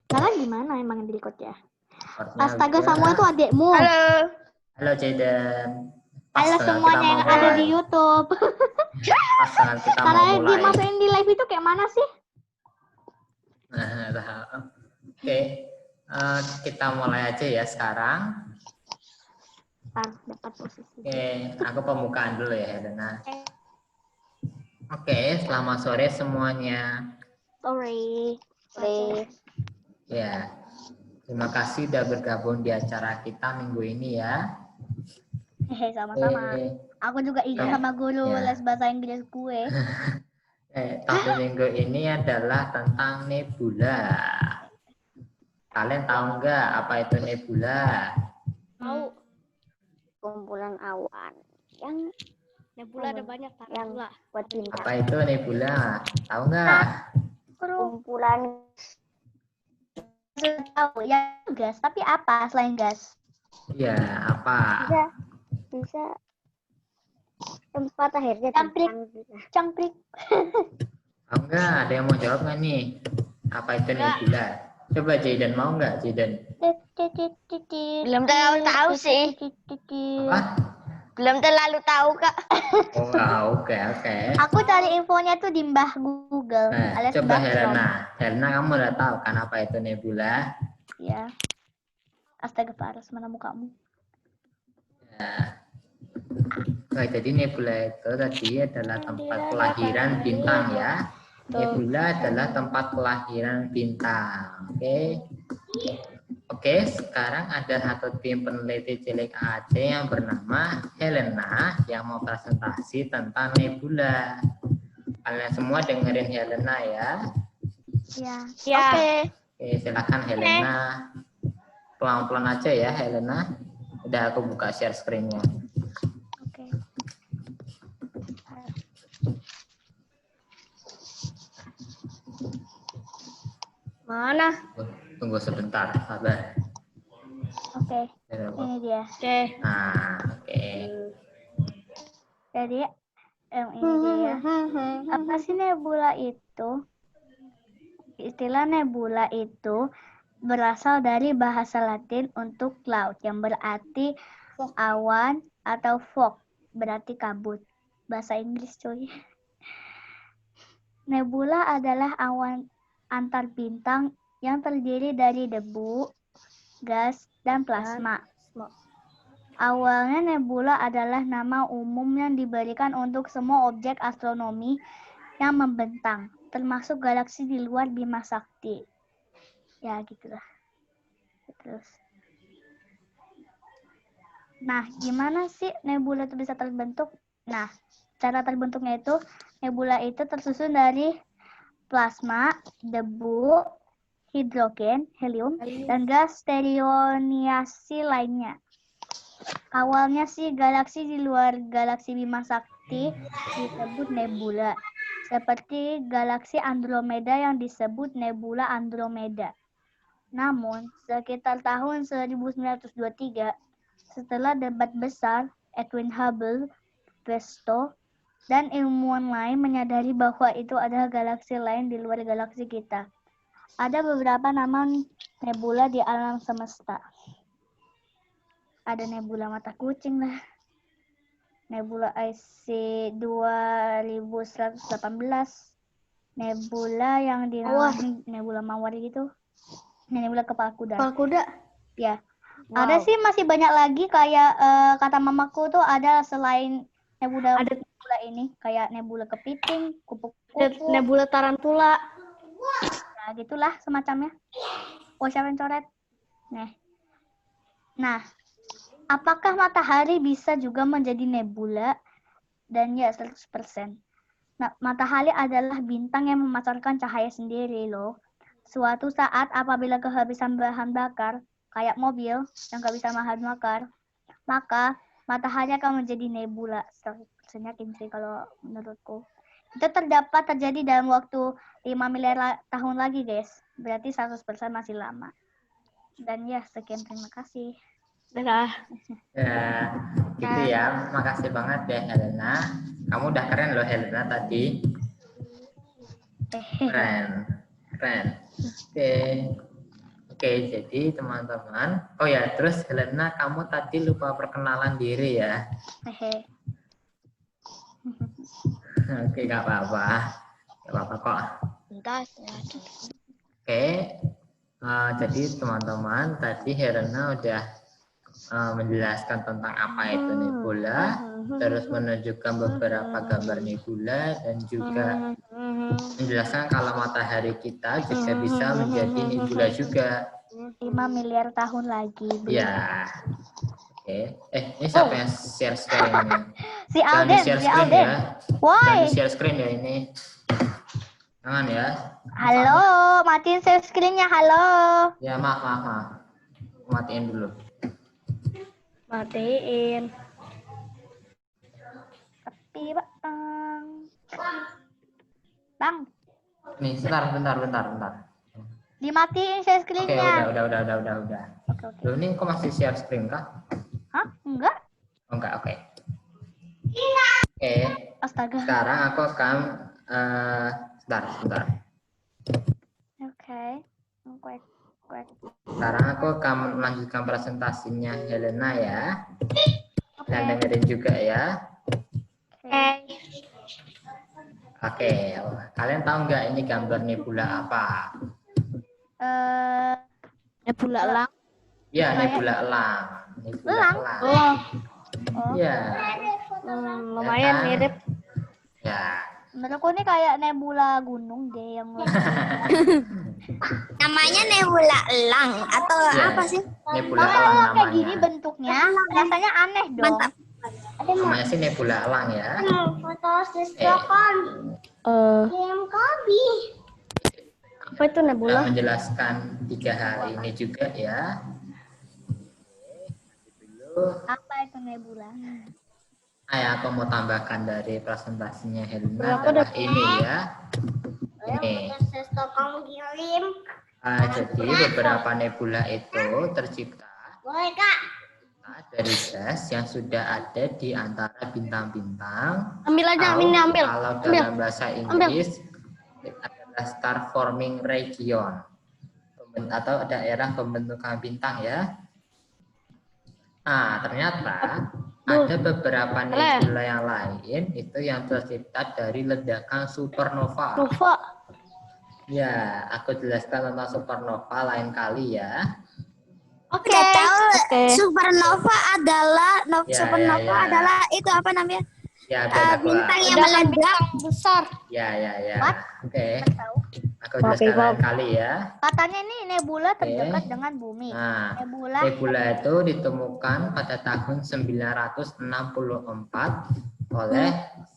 Kakak gimana emang yang di-record ya? Recordnya Astaga, udah. Samuel itu adekmu. Halo. Halo Jaden. Pas Halo dengan kita semuanya mau yang ada mulai. di YouTube. Pas dengan kita mau Caranya mulai. dimasukin di live itu kayak mana sih? Oke. Kita mulai aja ya sekarang. Dapat posisi. Oke, aku pembukaan dulu ya, Helena. Oke, selamat sore semuanya. Sorry. Ya, terima kasih sudah bergabung di acara kita minggu ini ya. Sama-sama. Aku juga ikut sama guru Ya. les bahasa Inggris gue. Topik minggu ini adalah tentang nebula. Kalian tahu nggak apa itu nebula? Tahu. Kumpulan awan yang Nebula ada banyak nebula. buat bintang. Apa itu nebula? Tahu nggak? Kumpulan Tahu ya gas, tapi apa selain gas? Iya, apa? bisa tempat akhirnya Camprik. bintang. Cangkrik. Tahu nggak? Ada yang mau jawab nggak nih? Apa itu nebula? Coba Jaden, mau nggak Jaden? Belum terlalu tahu sih. Apa? Belum terlalu tahu, Kak. Oh, oke. Aku cari infonya tuh di Mbah Google. Nah, alias coba Mbah Chrome. Helena, kamu udah tahu kan apa itu nebula? Ya. Astaga, Faras, mana mukamu? Ya. Nah, jadi nebula itu tadi adalah tempat kelahiran bintang ya. Nebula adalah tempat kelahiran bintang. Oke, sekarang ada satu tim peneliti cilik Aceh yang bernama Helena yang mau presentasi tentang nebula. Kalian semua dengerin Helena ya. Ya. Oke, silakan Helena. Pelan-pelan aja ya Helena. Udah aku buka share screen-nya. Oke. Mana? Tunggu sebentar, sabar. Oke. Ini dia. Oke. Nah, oke. Jadi ini dia ya. Apa sih nebula itu? Istilah nebula itu berasal dari bahasa Latin untuk cloud yang berarti awan atau fog berarti kabut. Bahasa Inggris cuy. Nebula adalah awan antar bintang yang terdiri dari debu, gas, dan plasma. Awalnya nebula adalah nama umum yang diberikan untuk semua objek astronomi yang membentang, termasuk galaksi di luar Bima Sakti. Ya, gitulah. Terus. Nah, gimana sih nebula itu bisa terbentuk? Nah, cara terbentuknya itu, nebula itu tersusun dari plasma, debu, hidrogen, helium, dan gas stereoniasi lainnya. Awalnya sih galaksi di luar galaksi Bima Sakti disebut nebula. Seperti galaksi Andromeda yang disebut nebula Andromeda. Namun, sekitar tahun 1923, setelah debat besar, Edwin Hubble, Besto, dan ilmuwan lain menyadari bahwa itu adalah galaksi lain di luar galaksi kita. Ada beberapa nama nebula di alam semesta. Ada nebula mata kucing lah. Nebula IC 2118. Nebula yang dinamakan nebula mawar gitu. Nebula kepala kuda. Kepala kuda? Ya. Wow. Ada sih masih banyak lagi kayak kata mamaku tuh ada selain nebula ini kayak nebula kepiting, kupu-kupu, Nebula tarantula. nah gitulah semacamnya. Oh, siapa yang coret? Nah, apakah matahari bisa juga menjadi nebula? Dan ya 100%. Nah, matahari adalah bintang yang memancarkan cahaya sendiri loh. Suatu saat apabila kehabisan bahan bakar, kayak mobil yang gak bisa bahan bakar, maka matahari akan menjadi nebula. 100% yakin sih kalau menurutku. Itu terjadi dalam waktu 5 miliar tahun lagi, guys. Berarti 100% masih lama. Dan ya, sekian, terima kasih. Dadah. Ya, gitu ya. Makasih banget ya Helena. Kamu udah keren loh Helena tadi. Keren. Oke. Oke, jadi teman-teman. Oh ya, terus Helena, kamu tadi lupa perkenalan diri ya. Hehe. Oke, nggak apa-apa. Nggak apa-apa kok. Bentar. Oke, jadi teman-teman, tadi Helena udah menjelaskan tentang apa itu nebula, terus menunjukkan beberapa gambar nebula, dan juga menjelaskan kalau matahari kita juga bisa menjadi nebula juga. 5 miliar tahun lagi. Ya, oke. Ini siapa yang share screen ini? Si Jangan Alden, di-share si screen Alden. ya. Jangan Woi. di-share screen ya ini. Jangan ya. Halo, matiin share screen-nya. Halo. Ya, maaf. Matiin dulu. Matiin. Tapi Bang, Nih, bentar. dimatiin share Oke, screen-nya. udah. Oke. Loh, ini kok masih share screen kah? Hah? Enggak? Oh, enggak, oke. Oke, Astaga. sekarang aku akan sebentar. Oke. Kuek. Sekarang aku akan melanjutkan presentasinya Helena ya. Dan dengerin juga ya. Oke, kalian tahu nggak ini gambar nebula apa? Nebula elang. Ya, nebula elang. Elang? Oh, Iya. lumayan kan? mirip. Ya. Menurutku ini kayak nebula gunung deh yang Namanya nebula elang atau Ya, apa sih? Nebula elang Kalau kayak namanya. gini bentuknya, rasanya aneh dong. Mantap. Namanya sih nebula elang ya. Apa itu nebula? Kita menjelaskan 3 hal ini juga ya. Dulu, Apa itu nebula? aku mau tambahkan dari presentasinya Helena Berapa adalah ini ya. Ini. Jadi beberapa nebula itu tercipta dari gas yang sudah ada di antara bintang-bintang. Ambil aja, Atau ini ambil. Kalau dalam bahasa Inggris adalah star forming region atau daerah pembentukan bintang ya. Nah, ternyata ada beberapa nebula yang lain itu yang tercipta dari ledakan supernova. Nova. Ya, aku jelaskan tentang supernova lain kali ya. Oke. Udah tahu Oke. supernova adalah Ya. adalah itu apa namanya? Ya, biar aku Bintang yang Ledakan meledak. bintang besar. Ya. What? Oke, Tahu. aku jelaskan lain kali ya. Katanya ini nebula terdekat dengan bumi. Nah, Nebula nebula itu ditemukan pada tahun 964 oleh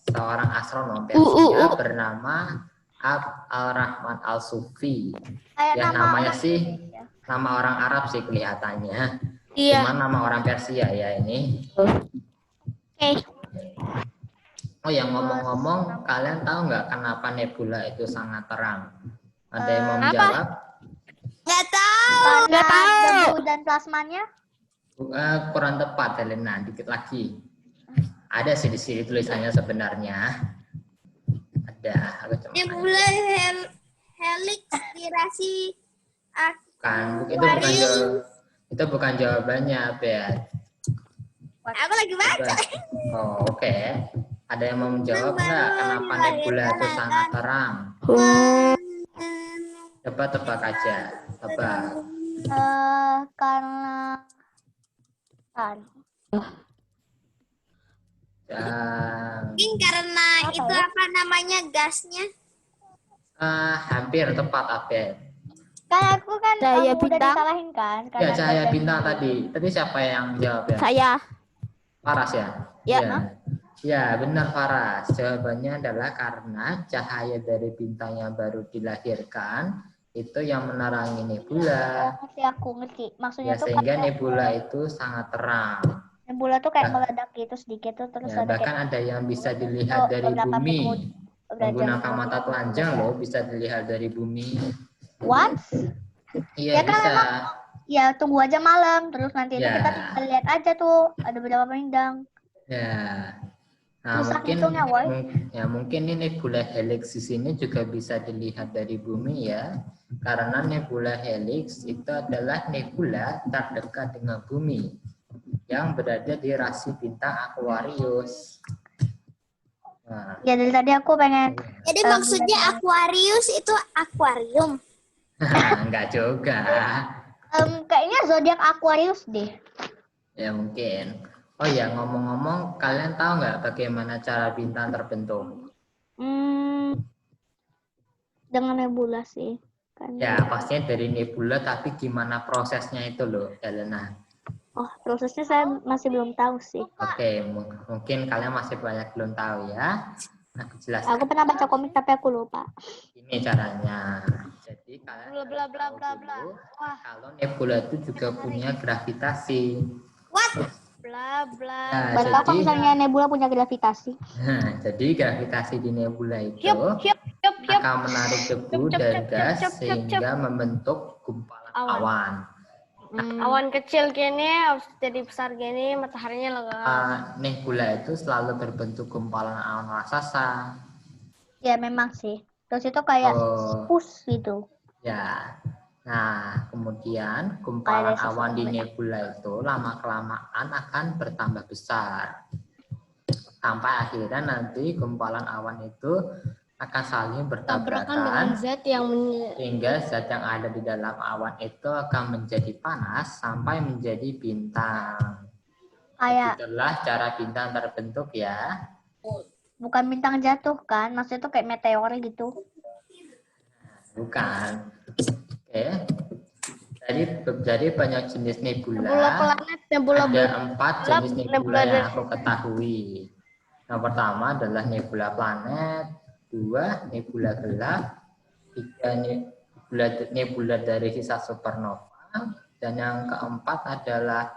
seorang astronom Persia bernama Abd al-Rahman al-Sufi. kayak Ya, nama namanya orang sih Indonesia. nama orang Arab sih kelihatannya. Iya. Cuma nama orang Persia ya ini. Oh ya, ngomong-ngomong, kalian tahu nggak kenapa nebula itu sangat terang? Ada yang mau menjawab? Nggak tahu. Karena debu dan plasmanya. Kurang tepat, Helena. Dikit lagi. Ada sih di sini tulisannya sebenarnya. Ada. Aku cuma Nebula helix dirasi itu bukan jawabannya, Bet. aku lagi baca. Oh, oke. Ada yang mau menjawab nggak kenapa nebula itu sangat terang? Coba tebak aja. Tebak. Karena Mungkin karena itu apa namanya gasnya? Hampir tepat, Abed. kan aku kan Cahaya udah bintang. disalahin kan. Ya, karena cahaya ada- bintang tadi. Tadi siapa yang jawab ya? Saya. Faras ya? Ya. Iya. Ya, benar Faras. Jawabannya adalah karena cahaya dari bintang yang baru dilahirkan itu yang menerangi nebula. ngerti. Maksudnya Ya, tuh sehingga kayak nebula itu sangat terang. nebula tuh kayak Bah- meledak gitu sedikit tuh terus Ya, ada bahkan kayak ada yang bisa dilihat dari beberapa bumi. Menggunakan mata telanjang loh, bisa dilihat dari bumi. What? Iya, Ya kan bisa. Ya tunggu aja malam terus nanti itu Ya. kita tinggal lihat aja tuh ada beberapa bintang. Ya. Nah, Susah mungkin hitungnya, Woy. mungkin ini nebula helix di sini juga bisa dilihat dari bumi ya. Karena nebula helix itu adalah nebula terdekat dengan bumi yang berada di rasi bintang Aquarius. Nah, Ya dari tadi aku pengen Jadi maksudnya Aquarius itu akuarium. enggak juga. kayaknya zodiak Aquarius deh. Ya mungkin. Oh ya, ngomong-ngomong, kalian tahu nggak bagaimana cara bintang terbentuk? Dengan nebula sih. Kan. Ya, pastinya dari nebula, tapi gimana prosesnya itu loh, Helena? Oh, prosesnya saya masih belum tahu sih. Oke, mungkin kalian masih banyak belum tahu ya. Nah, aku jelaskan. Aku pernah baca komik tapi aku lupa. Ini caranya. Jadi kalian Bla bla harus bla tahu bla bla. dulu Wah, kalau nebula itu juga punya gravitasi. What? bla bla. Nah, Baru tahu kalau jadi- misalnya nebula punya gravitasi. Nah, jadi gravitasi di nebula itu Hiup, hiup, hiup, hiup. akan menarik debu Cup, cup, dan cup, gas cup, cup, sehingga cup. membentuk gumpalan Awan. awan. Awan kecil gini harus jadi besar gini, mataharinya lengkap. Nebula itu selalu berbentuk gumpalan awan raksasa. Ya memang sih. Terus itu kayak Oh, pus gitu. ya. Nah, kemudian gumpalan Kayak awan di sesuatu. nebula itu lama-kelamaan akan bertambah besar. Sampai akhirnya nanti gumpalan awan itu akan saling Tabrakan dengan bertabrakan zat yang sehingga zat yang ada di dalam awan itu akan menjadi panas sampai menjadi bintang. Kayak Itulah cara bintang terbentuk ya. bukan bintang jatuh kan? Maksudnya itu kayak meteor gitu. Bukan. Oke. Jadi banyak jenis nebula. nebula planet, nebula Ada 4 jenis nebula nebula yang dari- aku ketahui. Yang pertama adalah nebula planet, 2 nebula gelap, 3 nebula dari sisa supernova, dan yang keempat adalah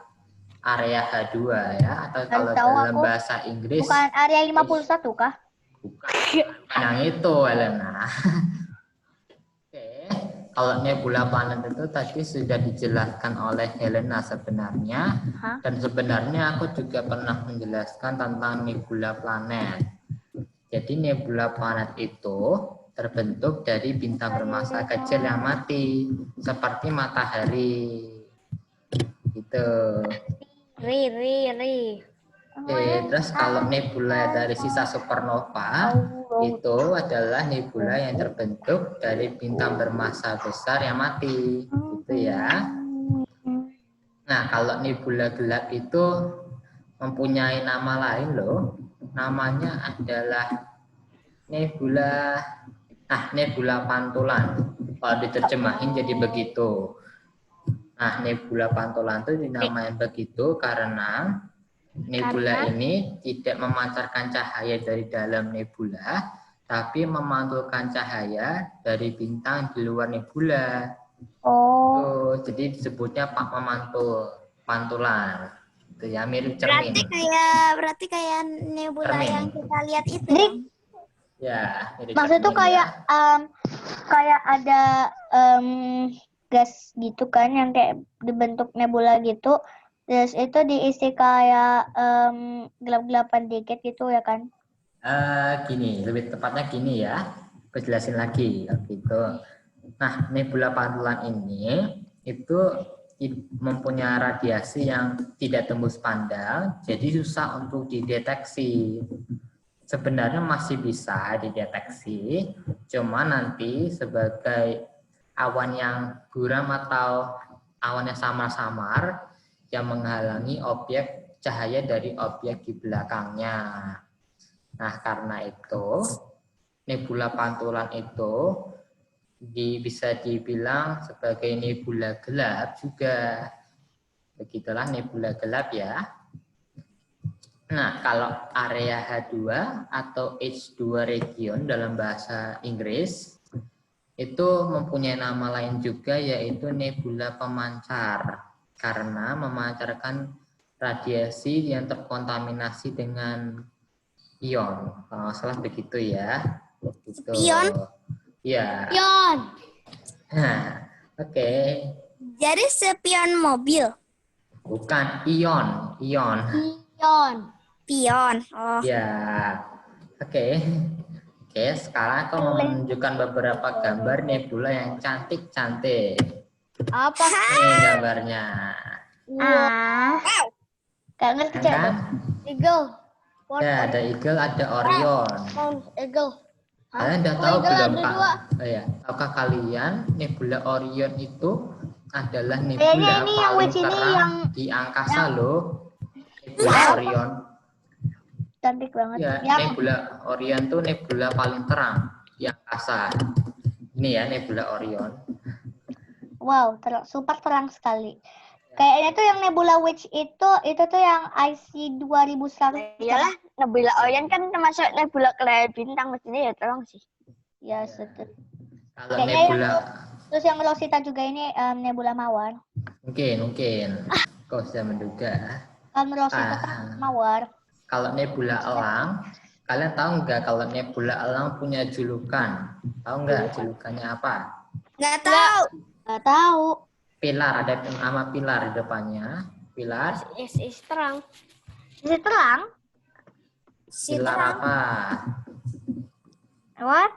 area H2 ya, atau kalau tahu dalam aku. bahasa Inggris Bukan area 51 kah? bukan yang itu, Elena. Oke, kalau nebula planet itu tadi sudah dijelaskan oleh Helena sebenarnya. Hah? Dan sebenarnya aku juga pernah menjelaskan tentang nebula planet. Jadi nebula planet itu terbentuk dari bintang bermassa kecil yang mati, seperti matahari. Gitu. ri. Oke, terus kalau nebula dari sisa supernova itu adalah nebula yang terbentuk dari bintang bermassa besar yang mati, gitu ya. Nah, kalau nebula gelap itu mempunyai nama lain loh. Namanya adalah nebula pantulan. Kalau diterjemahin jadi begitu. Nah, nebula pantulan itu dinamain begitu karena nebula ini tidak memancarkan cahaya dari dalam nebula, tapi memantulkan cahaya dari bintang di luar nebula. Oh, Jadi disebutnya pantulan. Itu ya, mirip cermin. Berarti kayak nebula Cermin. yang kita lihat itu. Jadi, dong. Ya, mirip maksudnya tuh cermin kayak ya. kayak ada gas gitu kan yang kayak dibentuk nebula gitu. Terus itu diisi kayak gelap-gelapan dikit gitu ya kan? Gini, lebih tepatnya gini ya. Aku jelasin lagi gitu. Nah, nebula pantulan ini itu mempunyai radiasi yang tidak tembus pandang, jadi susah untuk dideteksi. Sebenarnya masih bisa dideteksi, cuma nanti sebagai awan yang buram atau awan yang samar-samar yang menghalangi objek cahaya dari objek di belakangnya. Nah, karena itu nebula pantulan itu bisa dibilang sebagai nebula gelap juga. Begitulah nebula gelap ya. Nah, kalau area H2 atau H2 region dalam bahasa Inggris itu mempunyai nama lain juga, yaitu nebula pemancar, karena memancarkan radiasi yang terkontaminasi dengan ion. Kalau nggak salah begitu ya. Gitu. Ion? Ya. Ion. Nah, oke. Jadi spion mobil. Bukan ion. Ion. Pion. Oh. Ya. Oke. Oke, sekarang aku mau menunjukkan beberapa gambar nebula yang cantik-cantik. Apa? Ini gambarnya. Ah, gak ngerti Ya kan? Eagle. What? Ya, ada Eagle, ada Orion. Mount Eagle. Kalian udah Oh, tahu Eagle belum, ada Kak? dua. Oh, ya. Tahukah kalian nebula Orion itu adalah Kayaknya nebula ini yang paling which ini terang yang di angkasa loh. Nebula Orion. cantik banget. Ya, Yang nebula Orion tuh nebula paling terang di angkasa. Ini ya nebula Orion. wow, super terang sekali. Kayaknya tuh yang Nebula Witch itu tuh yang IC 2100. Iyalah, nebula Orion kan termasuk nebula kelahiran bintang, mestinya ya terang sih. Ya, setuju. Kalau Kayaknya nebula Terus yang Rosita juga ini Nebula Mawar. mungkin kau bisa menduga. Kan Rosita kan mawar. Kalau nebula elang, kalian tahu nggak kalau nebula elang punya julukan? Tahu nggak julukannya apa? Nggak tahu. Gak tahu. Pilar, ada nama pilar di depannya. Pilar, Is terang. Ini terang? pilar apa? What?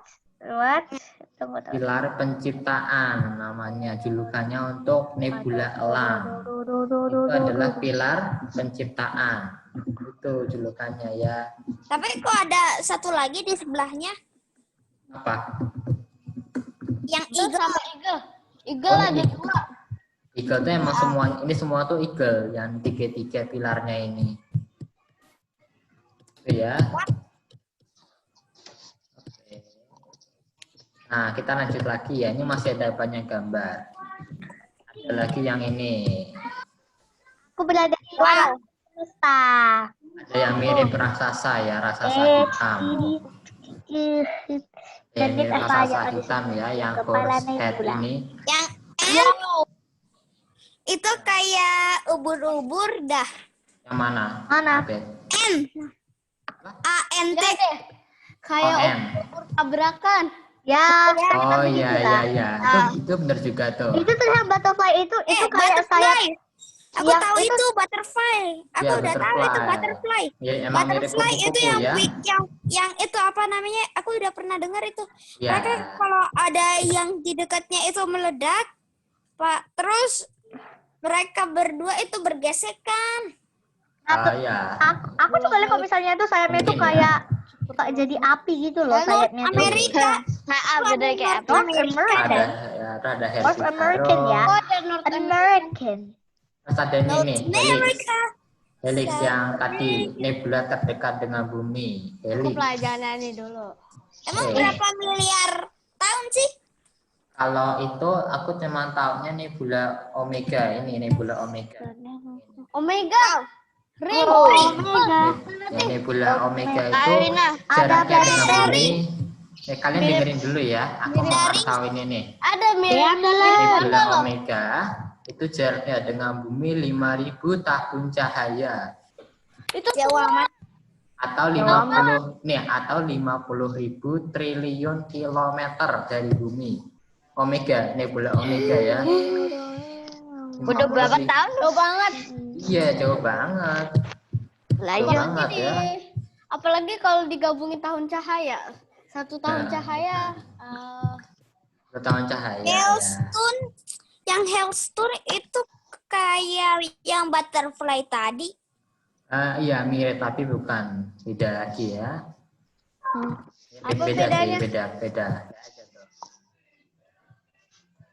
Tunggu. Pilar penciptaan namanya, julukannya untuk nebula elang. Itu adalah pilar penciptaan. Itu julukannya ya. Tapi kok ada satu lagi di sebelahnya Apa? yang Eagle eagle. sama Eagle. Eagle ada dua. Eagle itu emang semua tuh eagle yang tiga pilarnya ini. Itu ya. Oke. Nah, kita lanjut lagi ya. Ini masih ada banyak gambar. Ada lagi yang ini. Aku berada di luar semesta. Ada yang mirip raksasa ya, raksasa hitam. Yang mirip raksasa hitam ya, yang Kepala horse head nebula. ini. Yang itu kayak ubur-ubur dah. Yang mana? Mana? Abed? ANT. Ya deh. Kayak OM. ubur tabrakan. Ya. Oh iya. Itu benar juga tuh. Itu tuh yang butterfly itu kayak sayap. Butterfly. Aku Yang tahu itu- itu butterfly. Aku Ya, udah tahu itu butterfly. Ya, emang mirip Butterfly itu kupu-kupu ya. yang itu apa namanya? Aku udah pernah dengar itu. Ya. Mereka kalau ada yang di dekatnya itu meledak, Pak, terus mereka berdua itu bergesekan. Oh ya. Aku juga lihat kalau misalnya itu sayapnya itu Mungkin ya. kayak jadi api gitu loh sayapnya tuh. Amerika. beda kayak apa? North American. Ada North American ya. Oh, ada North American. Terus ada ini nih, helix. Amerika. Helix yang tadi nebula terdekat dengan bumi. Aku Helix. pelajaran ini dulu. Emang Oke. berapa miliar tahun sih? Kalau itu aku cuma tahunya nebula Omega, ini nebula Omega. Omega. Ring. Oh, Omega. Ya, nebula Omega itu Alina, jaraknya ada dengan bumi. Kalian dengerin dulu ya. Aku mau kasih tahu ini nih. Ada mirip. Nebula Omega itu jaraknya dengan bumi 5.000 tahun cahaya Itu Jauh amat. atau 50.000 triliun kilometer dari bumi. Omega, nebula Omega ya. udah berapa 50.000. tahun? jauh banget. Iya, jauh banget. Jauh banget ya. Apalagi kalau digabungin tahun cahaya. 1 tahun Nah. cahaya. Tahun cahaya. Ya. Hailstone, yang Hailstone itu kayak yang butterfly tadi. Iya, mirip tapi bukan. Beda lagi ya. Apa Beda bedanya? sih, beda.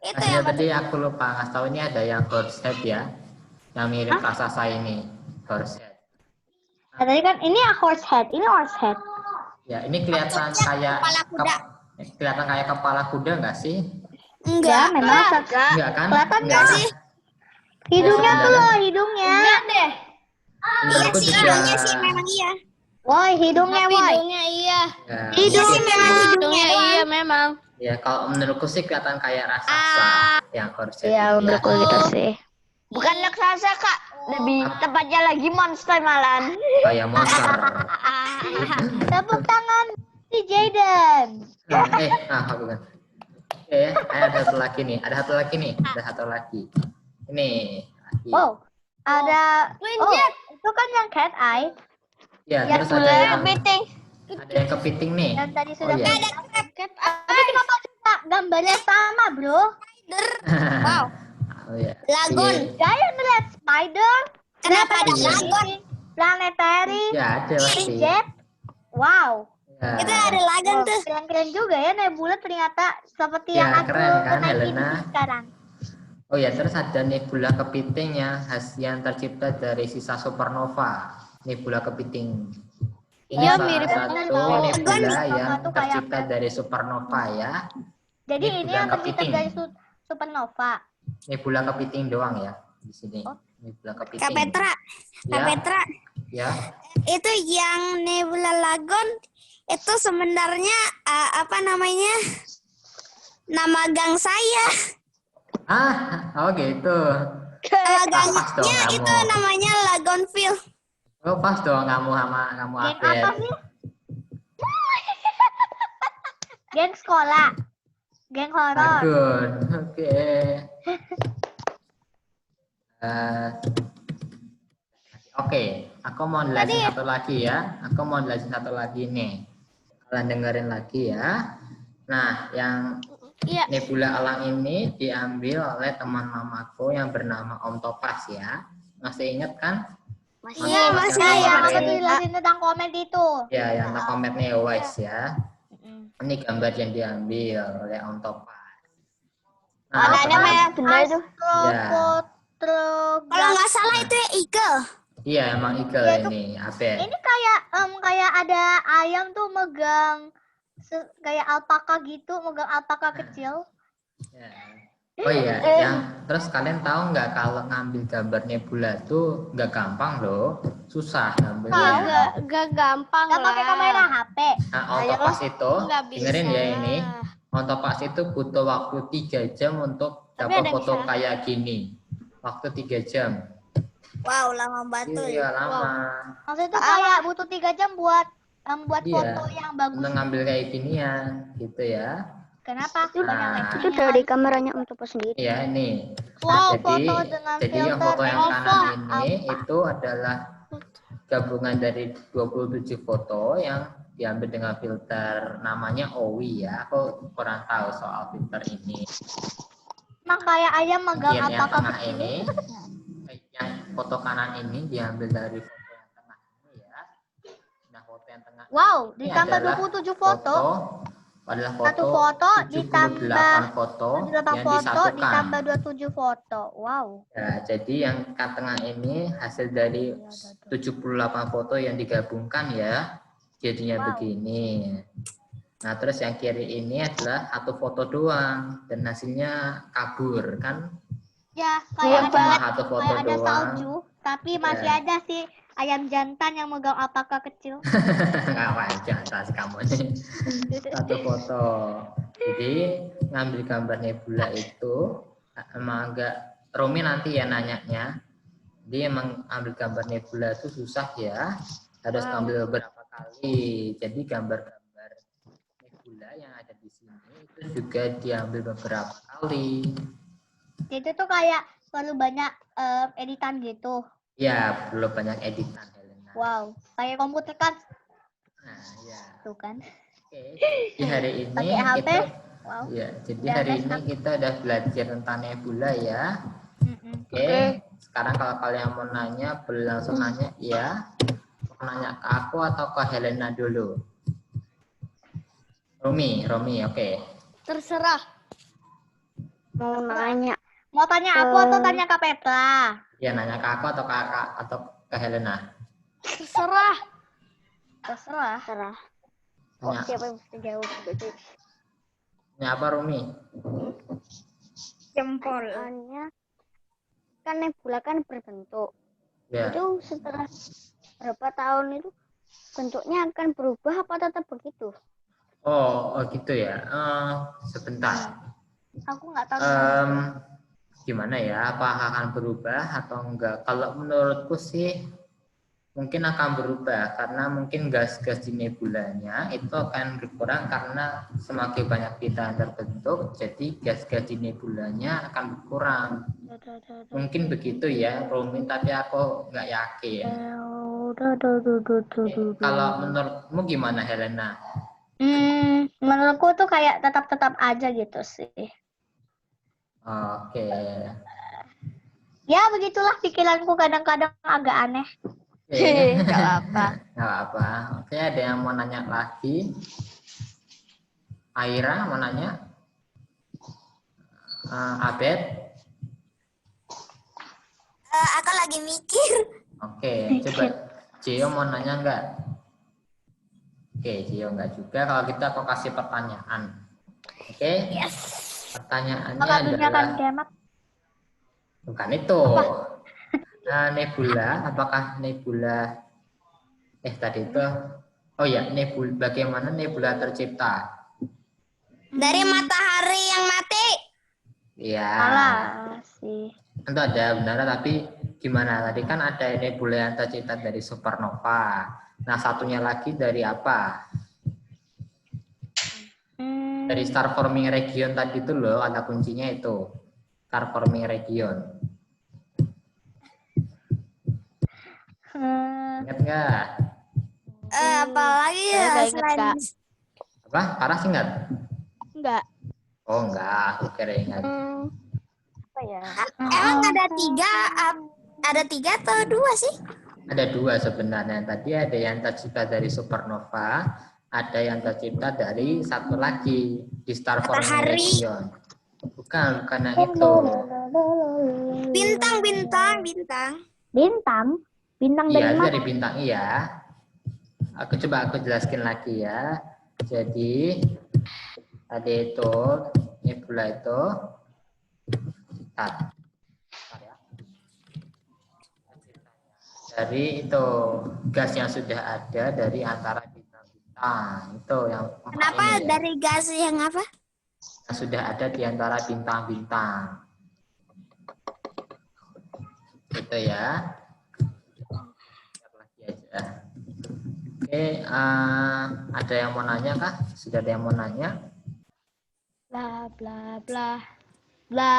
Itu Nah, yang tadi aku lupa ngasih tahu ini ada yang horse head ya. Yang mirip raksasa ini, horse head. Tadi kan ini horse head, ini horse head. Ya, ini kelihatan kayak kepala kuda. kelihatan kayak kepala kuda nggak sih? enggak. Ya, memang Enggak kan? Kelihatan Enggak nggak sih? hidungnya Ya, tuh loh, hidungnya. Enggak deh. Iya Menurutku sih, juga. hidungnya sih memang iya. Woi, hidungnya woi. Hidungnya iya. Ya, Hidungnya. Hidungnya iya memang. ya, kalau menurutku sih kelihatan kayak raksasa yang horse head. Iya, ini. menurutku gitu sih. Bukan raksasa, Kak. Lebih tepatnya lagi monster malan. Kayak monster. Tepuk tangan si Jaden. Bukan. Oke, ada satu lagi nih. Ada satu lagi. Ini. Lagi. Wow, ada. Twin Oh, jet. itu kan yang cat eye. Ya, Yang terus ada yang kepiting. kepiting nih. Yang tadi Oh sudah iya. Tapi kenapa juga gambarnya sama, bro? Wow. Oh iya. Lagon. Iya. Saya melihat spider, Kenapa ada Iya. lagon? planetary, Ya, ada pasti. jet. Wow. Ya. Itu ada lagon tuh. Keren-keren juga ya nebula ternyata seperti Ya, yang aku keren kan, naiki Helena? sekarang. Oh ya, terus ada nebula kepiting yang tercipta dari sisa supernova. Nebula kepiting. Ini Ya, salah mirip satu banget. nebula Supernova yang tuh kayak tercipta dari supernova ya. Jadi Nebula ini yang tercipta kepiting. dari supernova. Nebula kepiting doang ya di sini. Oh. Nebula kepiting. Kak Petra. Kak Ya. Petra. Ya. Itu yang nebula lagon itu sebenarnya apa namanya? Nama gang saya. Oh gitu. Nama Pas dong gangnya kamu. itu namanya Lagonville. Oh pas dong kamu sama kamu Geng Abed. apa sih? Geng sekolah. Geng horor. Dragon. Oke. Oke, aku mau jelasin satu lagi ya. Aku mau jelasin satu lagi nih. Kalian dengerin lagi ya. Nah, yang Iya. nebula elang ini diambil oleh teman mamaku yang bernama Om Topas ya. Masih ingat kan? Iya, masih. Nah, yang aku kemarin. tuh jelasin tentang komen itu. Ya, yang komennya Wise ya. Ini gambar yang diambil oleh Om Topas. Warnanya merah bener itu. Ya. Kalau nggak salah itu ya eagle. Iya, emang eagle Ya, itu- ini, Abed. Ini kayak ada ayam tuh megang kayak alpaka gitu, megang alpaka kecil. Ya. Oh iya, terus kalian tahu nggak kalau ngambil gambar nebula itu nggak gampang loh, susah ngambilnya. Gak gampang Nggak pakai kamera lah. HP. Nah, Ontopas itu, Nggak bisa. dengerin ya ini, Ontopas itu butuh waktu 3 jam untuk Tapi dapat ada yang foto bisa. kayak gini. Waktu 3 jam. Wow, lama banget. Iya, lama. Maksudnya itu kayak butuh 3 jam buat Iya, foto yang bagus. Untuk ngambil kayak ginian, gitu ya. Kenapa? Nah, Itu dari kameranya Om Topo sendiri. Iya, ini. Wow, jadi, foto dengan yang filter foto yang Alpha. kanan ini itu adalah gabungan dari 27 foto yang diambil dengan filter namanya OWI ya. Aku kurang tahu soal filter ini. Emang kayak ayam megang Yang alpaka tengah kecil. ini, yang foto kanan ini diambil dari foto yang tengah ini ya. Nah, foto yang tengah Wow, ini ditambah adalah 27 foto. adalah Satu foto 78 ditambah foto 78 yang foto disatukan. ditambah 27 foto. Wow. Ya, jadi yang tengah ini hasil dari 78 foto yang digabungkan ya. Jadinya Wow. begini. Nah, terus yang kiri ini adalah satu foto doang dan hasilnya kabur kan? Ya, Cuma kayak satu foto ada doang. salju, tapi masih Ya. ada sih ayam jantan yang megang alpaka kecil. Ngapain jangan kamu nih. Satu foto. Jadi ngambil gambar nebula itu emang agak rumit nanti ya nanyanya. Dia emang ambil gambar nebula itu susah ya. Harus ngambil beberapa kali. Jadi gambar-gambar nebula yang ada di sini itu juga diambil beberapa kali. Itu tuh kayak perlu banyak editan gitu. Ya, perlu banyak editan Helena. Wow, kayak komputer kan Nah, ya. tuh kan. Oke. Di hari ini Pakai HP. kita Wow. ya, jadi Dan hari ini desktop. kita udah belajar tentang nebula ya. Mm-mm. Oke. Sekarang kalau kalian mau nanya, boleh langsung nanya ya. Mau nanya ke aku atau ke Helena dulu? Romi, oke. Terserah. Mau nanya. Mau tanya aku atau tanya Kak Petra? Ya, nanya ke aku atau ke Helena? Terserah. Terserah. Serah. Nanya, Siapa yang mesti jawab? nanya apa Romi? Jempol. Soalnya kan nebula kan berbentuk. Ya. Itu setelah berapa tahun itu bentuknya akan berubah apa tetap begitu? Oh gitu ya. Sebentar. Aku nggak tahu. Gimana ya? Apa akan berubah atau enggak? Kalau menurutku sih mungkin akan berubah karena mungkin gas-gas di nebulanya itu akan berkurang karena semakin banyak bintang terbentuk, jadi gas-gas di nebulanya akan berkurang. Mungkin begitu ya, Romin, tapi aku nggak yakin. Kalau menurutmu gimana, Helena? Menurutku tuh kayak tetap aja gitu sih. Oke. Ya begitulah pikiranku kadang-kadang agak aneh. Nggak apa-apa. Nggak apa. Oke, ada yang mau nanya lagi? Aira mau nanya? Abed? Aku lagi mikir. Oke, coba Cio mau nanya nggak? Oke, Cio nggak juga. Kalau gitu aku kasih pertanyaan. Oke? Yes. Pertanyaannya Apakah dunia akan adalah kiamat? bukan itu. Nebula, apakah nebula tadi itu? Oh ya, nebula. Bagaimana nebula tercipta? Dari matahari yang mati. Iya. Salah sih. Itu ada benar, tapi gimana? Tadi kan ada nebula yang tercipta dari supernova. Nah, satunya lagi dari apa? Dari star forming region tadi itu loh, ada kuncinya itu. Star forming region. Ingat nggak? Apalagi Saya ya nggak inget, selain Kak. Apa? Paras ingat? Enggak. Oh enggak, aku kira ingat. Apa ya? emang ada tiga atau dua sih? Ada dua sebenarnya. Tadi ada yang tercipta dari supernova, ada yang tercipta dari satu lagi di star forming Matahari. region. Bukan yang itu. Bintang. Bintang Iya, dari mana? dari bintang iya. Aku jelaskan lagi ya. Jadi tadi itu nebula itu dari itu gas yang sudah ada dari antara bintang-bintang itu yang Kenapa ini ya, dari gas yang apa? yang sudah ada di antara bintang-bintang itu ya. Lagi aja. Oke, ada yang mau nanya kah? Sudah ada yang mau nanya? Bla bla bla. Bla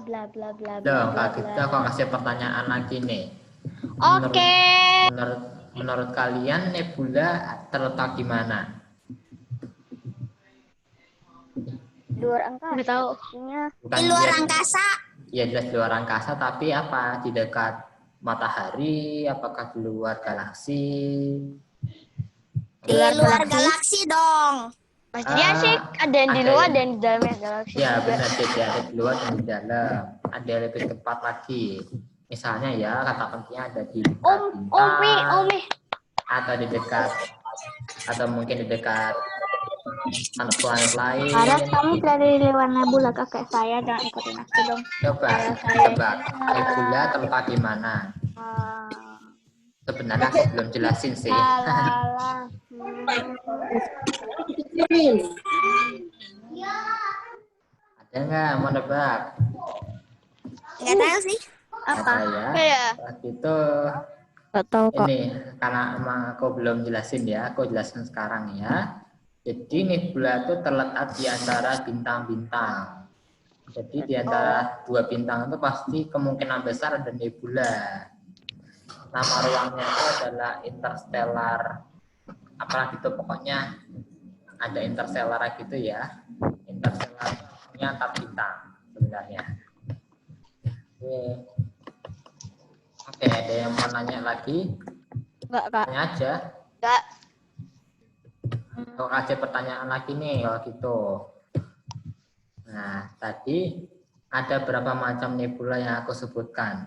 bla bla bla bla. Dong, bla, kalau gitu bla. aku kasih pertanyaan lagi nih. Oke. Menurut kalian nebula terletak di mana? Di luar angkasa. Nggak tahu. Pastinya Bukan Di luar dia- angkasa. Ya jelas di luar angkasa, tapi apa? Di dekat matahari? Apakah di luar galaksi? Di luar galaksi dong. Jadi asik. Ada yang di ada luar, yang- ada yang di dalamnya galaksi. Ya juga. benar, jadi ada di luar dan di dalam. Ada yang lebih tepat lagi. Misalnya ya kata kuncinya ada di dekat bintang, Umi. atau di dekat, atau mungkin di dekat planet lain. Paras, kamu dari lewat nebula kakek saya, jangan ikutin aku dong. Coba tebak nebula terletak di mana? Sebenarnya aku belum jelasin sih. Ada nggak mau nebak? Nggak tahu sih. Apa ya? Ya. Itu Nggak tahu kok. ini karena emang aku belum jelasin ya, aku jelasin sekarang ya. Jadi nebula itu terletak di antara bintang-bintang. Jadi di antara dua bintang itu pasti kemungkinan besar ada nebula. Nama ruangnya itu adalah interstellar. Apalah gitu pokoknya ada interstellar gitu ya. Interstellar itu antar bintang sebenarnya. Oke, ada yang mau nanya lagi? Enggak, Kak. Tanya aja. Enggak. Aku kasih pertanyaan lagi nih kalau gitu. Nah, tadi ada berapa macam nebula yang aku sebutkan?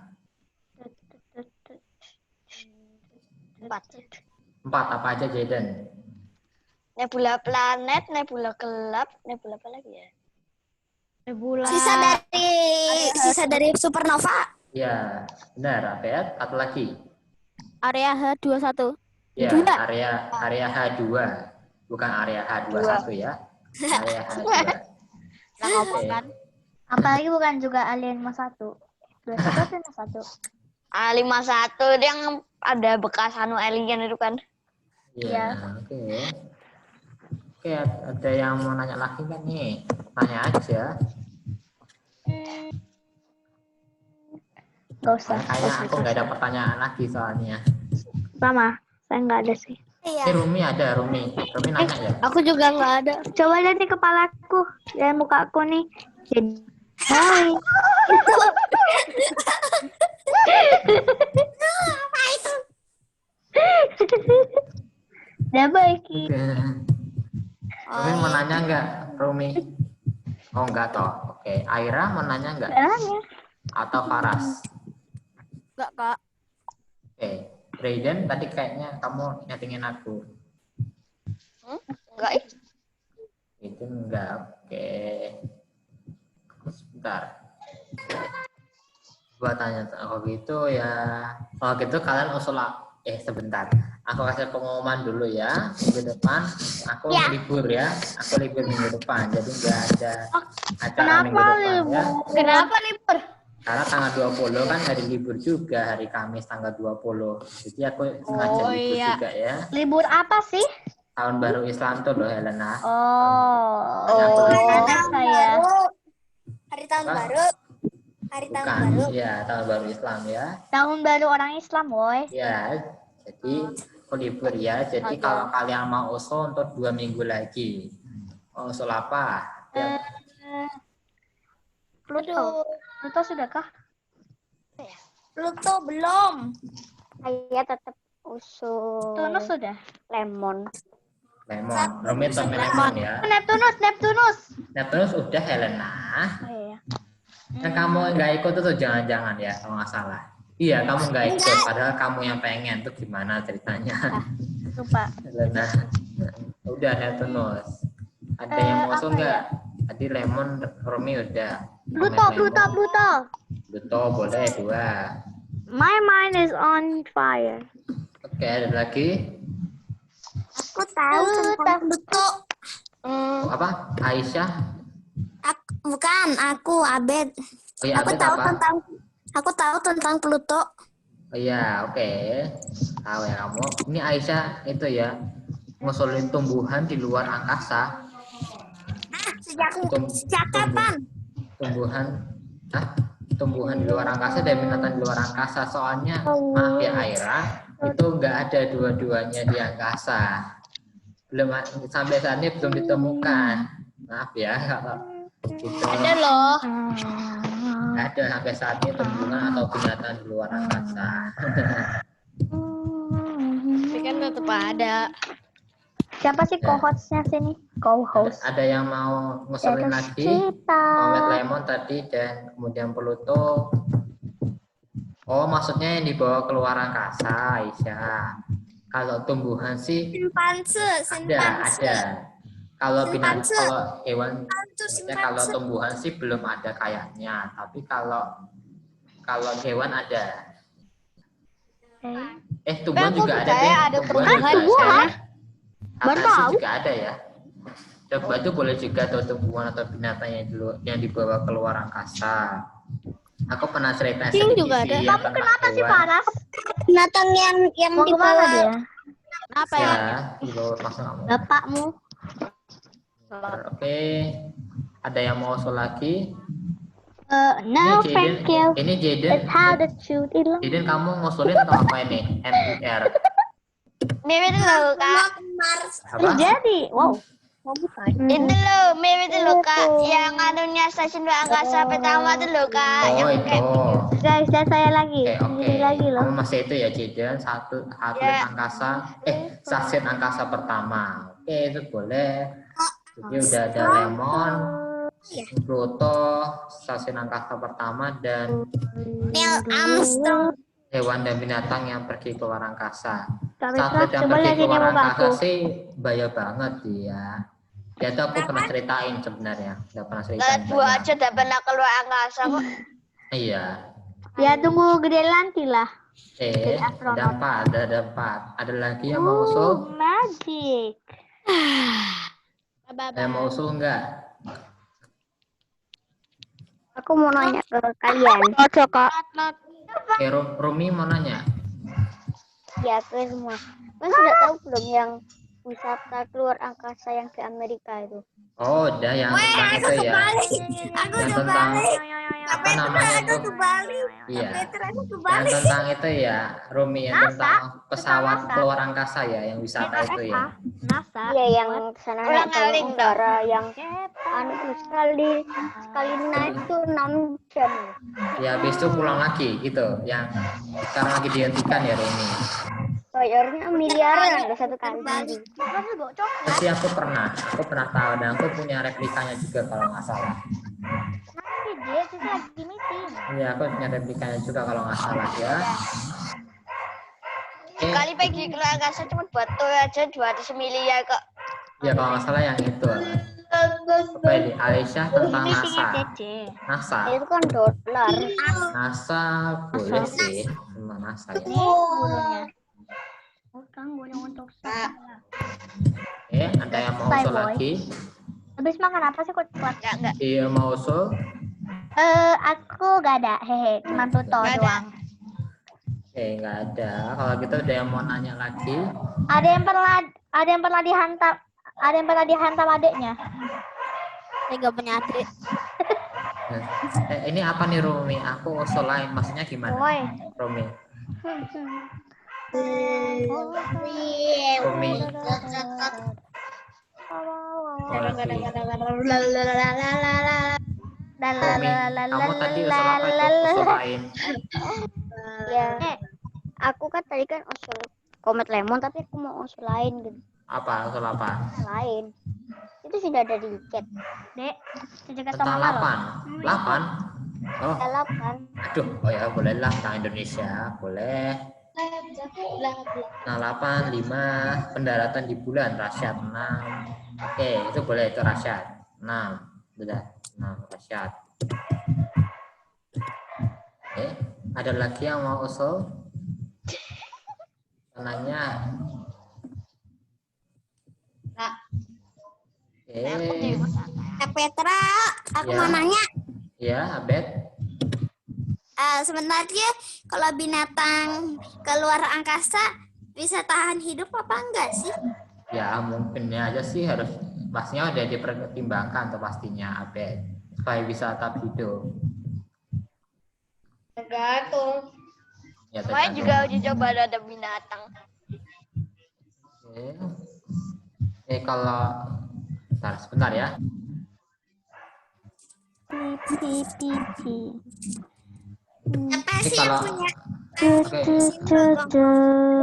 4 apa aja, Jaden? Nebula planet, nebula gelap, nebula apa lagi ya? Nebula. Sisa dari supernova. Ya, benar, Abed. Satu lagi. Area H21. Ya, Dua. area H2. Bukan area H21 ya. Area H2. Nah, ngomong kan. Apalagi bukan juga alien mas 1. 21 atau mas 1? A51 yang ada bekas alien itu kan. Iya, oke. Oke, ada yang mau nanya lagi kan nih? Tanya aja. Gak usah. Kayaknya aku nggak ada pertanyaan lagi soalnya. Sama, saya nggak ada sih. Ini Rumi ada, Rumi. Rumi nanya ya? Aku juga nggak ada. Coba lihat nih kepalaku dan mukaku nih. Jadi, hai. Udah baik. Oke. Rumi mau nanya nggak, Rumi? Oh nggak toh. Oke, Aira mau nanya nggak? Nanya. Atau Faras? Enggak, Kak. Oke, Raiden tadi kayaknya kamu nyatingin aku. Enggak, Itu enggak, oke. Sebentar. Gua tanya kalau gitu ya. Kalau gitu kalian usul sebentar. Aku kasih pengumuman dulu ya. Minggu depan aku libur ya. Aku libur minggu depan. Jadi enggak ada acara minggu depan ya. Kenapa libur? Karena tanggal 20 kan hari libur juga, hari Kamis tanggal 20. Jadi aku sengaja libur juga ya. Libur apa sih? Tahun baru Islam tuh loh Helena. Saya. Hari tahun Apa? baru. Hari tahun Bukan, baru. ya tahun baru Islam ya. Tahun baru orang Islam, boy. Ya, jadi aku libur ya. Jadi kalau kalian mau usul untuk 2 minggu lagi, mau usul apa? Ya, Pluto. Pluto sudahkah? Pluto belum. Saya tetap usul Neptunus sudah. lemon. lemon, Rumi atau lemon ya. Neptunus. Neptunus udah Helena. Oh iya. Yang kamu nggak ikut tuh jangan-jangan ya, kalau nggak salah. Iya, kamu nggak ikut, padahal kamu yang pengen tuh gimana ceritanya? Lupa. Helena, udah Neptunus. Ada yang mau usul nggak? Tadi lemon, Rumi udah. Pluto boleh 2. My mind is on fire. Oke, ada lagi? Aku tahu tentang Pluto. Apa? Aisyah? Aku Abed. Oh iya, Aku Abed tahu apa? tentang Pluto. Oh iya, oke. Tahu ya kamu. Ini Aisyah itu ya, ngusulin tumbuhan di luar angkasa. Sejak kapan? Tumbuhan di luar angkasa dan binatang di luar angkasa. Soalnya, maaf ya Aira, itu nggak ada dua-duanya di angkasa. Belum sampai saat ini belum ditemukan. Maaf ya kalau gitu. Ada loh. Nggak ada sampai saat ini tumbuhan atau binatang di luar angkasa. Tapi kan tetap ada. Siapa sih co-hostnya sini? Co-host. Ada yang mau ngusulin lagi? Comet Lemon tadi dan kemudian Pluto. Oh, maksudnya yang dibawa keluar angkasa, Aisyah. Kalau tumbuhan sih Simpanse. ada. Kalau binatang, Simpanse. kalau hewan, Simpanse. kalau tumbuhan sih belum ada kayaknya. Tapi kalau hewan ada. Tumbuhan Aku juga ada percaya deh. ada Tumbuhan tumbuhan. juga ada. Baru Akasi tahu. juga ada ya. Coba tuh boleh juga tuh tumbuhan atau binatang yang dibawa keluar angkasa. Aku pernah cerita Kucing sedikit juga sih ada. ya Kamu tentang kenapa sih hewan. Paras? Binatang yang Mau kemana dia? Apa ya? Ya, dibawa masuk kamu. Bapakmu. Oke. Ada yang mau usul lagi? No, Ini thank you. Ini Jaden. That's how the truth is. Jaden kamu ngusulin atau apa ini? MIR. Mirip dulu kak. Apa? Jadi, wow. Itu loh, mirip dulu kak. Yang anunya stasiun dua angkasa pertama tuh loh kak. Oh Yang itu. Guys, dan saya lagi. Oke. Ini lagi loh. Kamu masih itu ya Jaden, atlet angkasa. Stasiun angkasa pertama. Oke, itu boleh. Jadi udah ada Lemon, Pluto, stasiun angkasa pertama dan Neil Armstrong. hewan dan binatang yang pergi ke luar angkasa. Kak Satelit Mitra, yang coba pergi lihat ke ini luar angkasa mukaku. sih bahaya banget dia. Ya itu aku pernah ceritain sebenarnya. Udah pernah ceritain. Kalian dua banyak. aja udah pernah keluar angkasa kok. Iya. Ya tunggu gede nanti lah. Ada 4. Ada lagi yang mau usul? Magic. Yang mau usul enggak? Aku mau nanya ke kalian. Cocok kak. Oke, Rumi mau nanya. Ya, ke semua. Kan sudah tahu belum yang wisata keluar angkasa yang ke Amerika itu? Oh, udah yang tentang itu ya. Aku Yang ke tentang Bali. apa namanya Aku tuh? ke Bali. Iya. Petra aku ke Yang Bali. tentang itu ya, Rumi, yang tentang pesawat NASA. keluar angkasa ya, yang wisata itu ya. NASA. Iya, yang sana naik balon udara yang anu tuh sekali naik tuh 6 jam. Ya, habis itu pulang lagi gitu. Yang sekarang lagi dihentikan ya, Rumi. Bayarnya miliaran loh satu kali. Tapi aku pernah tahu dan aku punya replikanya juga kalau nggak salah. Nanti dia itu lagi meeting. Iya, aku punya replikanya juga kalau nggak salah ya. Kali pergi ke angkasa cuma buat tour aja 200 miliar kok. Ya kalau nggak salah yang itu. Apa ini? Alicia tentang NASA. NASA. Itu kan dolar. NASA boleh sih tentang NASA ya. Nih gurunya. Bukan guru untuk saya. Ada yang mau usul lagi? Habis makan apa sih kok? Enggak. Iya mau usul. Aku gak ada, hehe, cuma tuto doang. Nggak ada. Kalau gitu ada yang mau nanya lagi? Ada yang pernah dihantam adiknya. Saya nggak punya adik. Ini apa nih Rumi? Aku usul lain. Maksudnya gimana? Rumi. Rumi. Rumi. Kamu tadi usul apa itu? Usul lain. Ya, aku kan tadi kan usul Komet Lemon, tapi aku mau usul lain gitu. Apa? Usul apa? Lain. Itu sudah ada di chat. Dek, cerita Tentang sama lo. 8. Oh, 8. aduh. Oh ya, boleh lah tentang Indonesia. Boleh. Nah, 8, 5, pendaratan di bulan, rasyat 6. Oke, itu boleh, itu rasyat. 6, sudah. 6, rasyat. Oke, ada lagi yang mau usul? Nanya. Oke. Petra, aku Ya. mau nanya. Ya, Abed. Sebenarnya kalau binatang keluar angkasa bisa tahan hidup apa enggak sih? Ya, mungkinnya aja sih harus pastinya udah dipertimbangkan tuh pastinya Abed supaya bisa tetap hidup. Tergantung. Ya, Saya juga uji coba ada binatang. Oke, kalau sebentar ya. Apa Ini sih kalau yang punya?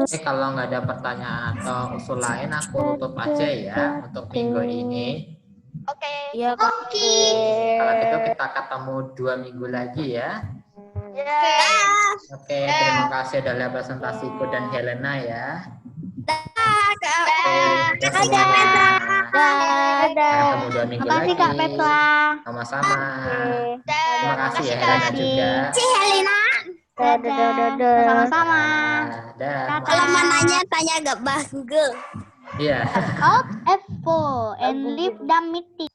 Oke, kalau nggak ada pertanyaan atau usul lain, aku tutup aja ya untuk minggu ini. Oke. Iya, Kalau gitu kita ketemu 2 minggu lagi ya. Oke, terima kasih adalah presentasiku dan Helena ya. Ketemu 2 minggu lagi. Makasih Kak Petra. Sama-sama. Terima kasih ya Helena juga. Helena. Sama-sama. Dah. Kalau mau nanya tanya agak bangga. Iya. Out F4 and leave the meeting.